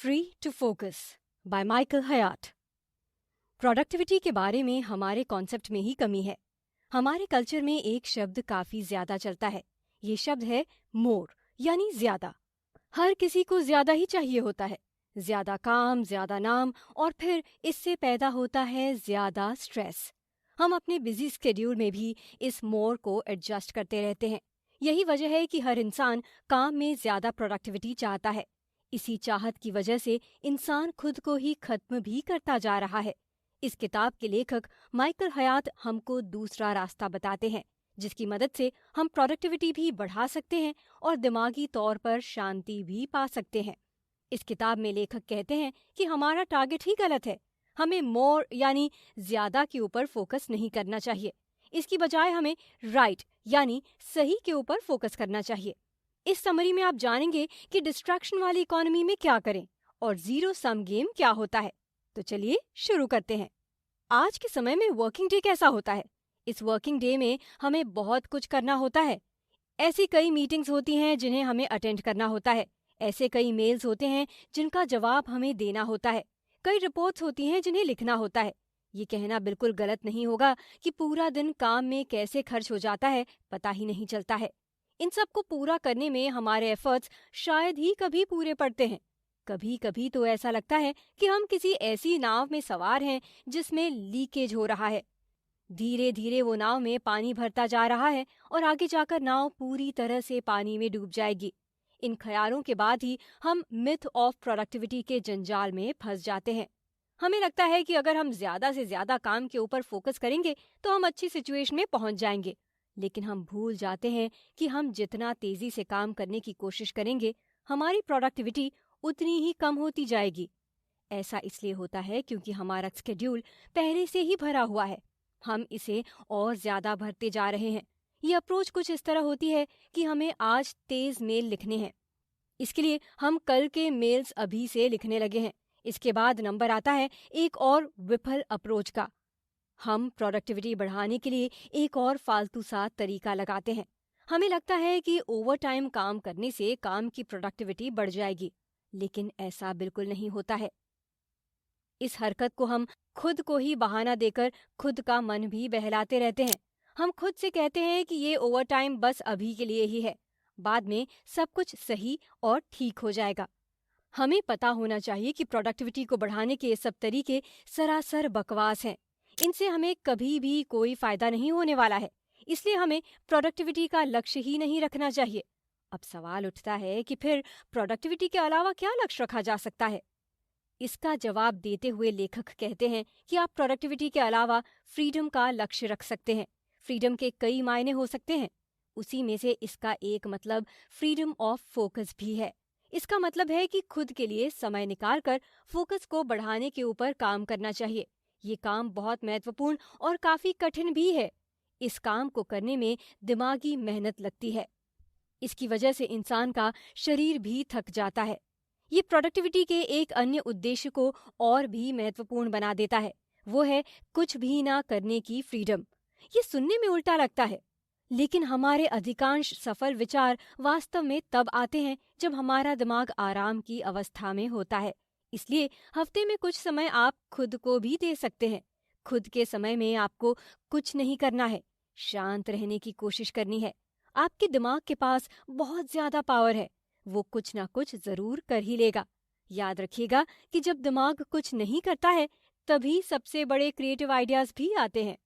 Free to focus by Michael Hyatt. Productivity के बारे में हमारे कॉन्सेप्ट में ही कमी है। हमारे कल्चर में एक शब्द काफी ज्यादा चलता है। ये शब्द है मोर, यानी ज्यादा। हर किसी को ज्यादा ही चाहिए होता है, ज्यादा काम, ज्यादा नाम, और फिर इससे पैदा होता है ज्यादा स्ट्रेस। हम अपने बिजी स्केड्यूल में भी इस मोर को एडजस्ट करते रहते हैं। यही वजह है कि हर इंसान काम में ज्यादा प्रोडक्टिविटी चाहता है। इसी चाहत की वजह से इंसान खुद को ही खत्म भी करता जा रहा है। इस किताब के लेखक माइकल हयाट हमको दूसरा रास्ता बताते हैं, जिसकी मदद से हम प्रोडक्टिविटी भी बढ़ा सकते हैं और दिमागी तौर पर शांति भी पा सकते हैं। इस किताब में लेखक कहते हैं कि हमारा टारगेट ही गलत है। हमें मोर यानी ज्यादा के ऊपर फोकस नहीं करना चाहिए। इसकी बजाय हमें राइट यानी सही के ऊपर फोकस करना चाहिए। इस समरी में आप जानेंगे कि डिस्ट्रैक्शन वाली इकोनॉमी में क्या करें और जीरो सम गेम क्या होता है। तो चलिए शुरू करते हैं। आज के समय में वर्किंग डे कैसा होता है? इस वर्किंग डे में हमें बहुत कुछ करना होता है। ऐसी कई मीटिंग्स होती हैं जिन्हें हमें अटेंड करना होता है। ऐसे कई मेल्स होते हैं जिनका जवाब हमें देना होता है। कई रिपोर्ट्स होती हैं जिन्हें लिखना होता है। ये कहना बिल्कुल गलत नहीं होगा कि पूरा दिन काम में कैसे खर्च हो जाता है पता ही नहीं चलता है। इन सब को पूरा करने में हमारे एफर्ट्स शायद ही कभी पूरे पड़ते हैं। कभी कभी तो ऐसा लगता है कि हम किसी ऐसी नाव में सवार हैं जिसमें लीकेज हो रहा है। धीरे धीरे वो नाव में पानी भरता जा रहा है और आगे जाकर नाव पूरी तरह से पानी में डूब जाएगी। इन ख्यालों के बाद ही हम मिथ ऑफ प्रोडक्टिविटी के जंजाल में फंस जाते हैं। हमें लगता है कि अगर हम ज्यादा से ज्यादा काम के ऊपर फोकस करेंगे तो हम अच्छी सिचुएशन में पहुंच जाएंगे। लेकिन हम भूल जाते हैं कि हम जितना तेजी से काम करने की कोशिश करेंगे, हमारी प्रोडक्टिविटी उतनी ही कम होती जाएगी। ऐसा इसलिए होता है क्योंकि हमारा स्केड्यूल पहले से ही भरा हुआ है। हम इसे और ज्यादा भरते जा रहे हैं। ये अप्रोच कुछ इस तरह होती है कि हमें आज तेज मेल लिखने हैं, इसके लिए हम कल के मेल्स अभी से लिखने लगे हैं। इसके बाद नंबर आता है एक और विफल अप्रोच का। हम प्रोडक्टिविटी बढ़ाने के लिए एक और फालतू सा तरीका लगाते हैं। हमें लगता है कि ओवर टाइम काम करने से काम की प्रोडक्टिविटी बढ़ जाएगी, लेकिन ऐसा बिल्कुल नहीं होता है। इस हरकत को हम खुद को ही बहाना देकर खुद का मन भी बहलाते रहते हैं। हम खुद से कहते हैं कि ये ओवर टाइम बस अभी के लिए ही है, बाद में सब कुछ सही और ठीक हो जाएगा। हमें पता होना चाहिए कि प्रोडक्टिविटी को बढ़ाने के ये सब तरीके सरासर बकवास हैं। इनसे हमें कभी भी कोई फायदा नहीं होने वाला है। इसलिए हमें प्रोडक्टिविटी का लक्ष्य ही नहीं रखना चाहिए। अब सवाल उठता है कि फिर प्रोडक्टिविटी के अलावा क्या लक्ष्य रखा जा सकता है? इसका जवाब देते हुए लेखक कहते हैं कि आप प्रोडक्टिविटी के अलावा फ्रीडम का लक्ष्य रख सकते हैं। फ्रीडम के कई मायने हो सकते हैं। उसी में से इसका एक मतलब फ्रीडम ऑफ फोकस भी है। इसका मतलब है कि खुद के लिए समय निकालकर फोकस को बढ़ाने के ऊपर काम करना चाहिए। ये काम बहुत महत्वपूर्ण और काफी कठिन भी है। इस काम को करने में दिमागी मेहनत लगती है। इसकी वजह से इंसान का शरीर भी थक जाता है। ये प्रोडक्टिविटी के एक अन्य उद्देश्य को और भी महत्वपूर्ण बना देता है। वो है कुछ भी ना करने की फ्रीडम। ये सुनने में उल्टा लगता है, लेकिन हमारे अधिकांश सफल विचार वास्तव में तब आते हैं जब हमारा दिमाग आराम की अवस्था में होता है। इसलिए हफ्ते में कुछ समय आप खुद को भी दे सकते हैं। खुद के समय में आपको कुछ नहीं करना है, शांत रहने की कोशिश करनी है। आपके दिमाग के पास बहुत ज्यादा पावर है, वो कुछ ना कुछ जरूर कर ही लेगा। याद रखिएगा कि जब दिमाग कुछ नहीं करता है, तभी सबसे बड़े क्रिएटिव आइडियाज भी आते हैं।